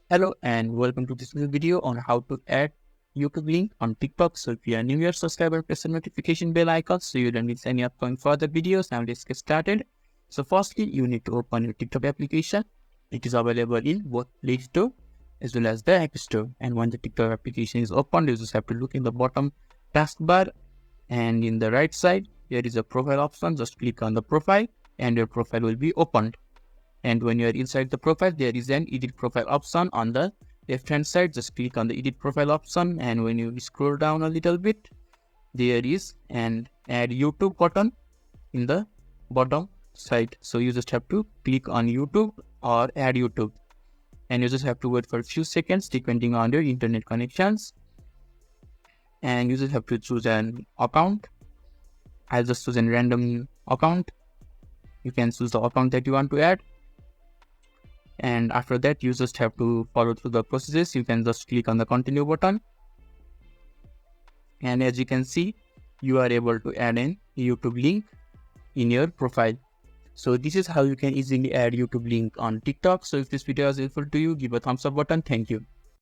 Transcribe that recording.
Hello and welcome to this new video on how to add YouTube link on TikTok. So if you are new here, subscribe and press the notification bell icon so you don't miss any upcoming further videos. Now let's get started. So firstly, you need to open your TikTok application. It is available in both Play Store as well as the App Store. And when the TikTok application is opened, you just have to look in the bottom taskbar, and in the right side, there is a profile option. Just click on the profile and your profile will be opened. And when you are inside the profile, there is an edit profile option on the left hand side. Just click on the edit profile option, and when you scroll down a little bit, there is an add YouTube button in the bottom side. So you just have to click on YouTube or add YouTube, and you just have to wait for a few seconds depending on your internet connections. And you just have to choose an account. I'll just choose a random account. You can choose the account that you want to add. And after that, you just have to follow through the processes. You can just click on the continue button. And as you can see, you are able to add an YouTube link in your profile. So this is how you can easily add YouTube link on TikTok. So if this video is helpful to you, give a thumbs up button. Thank you.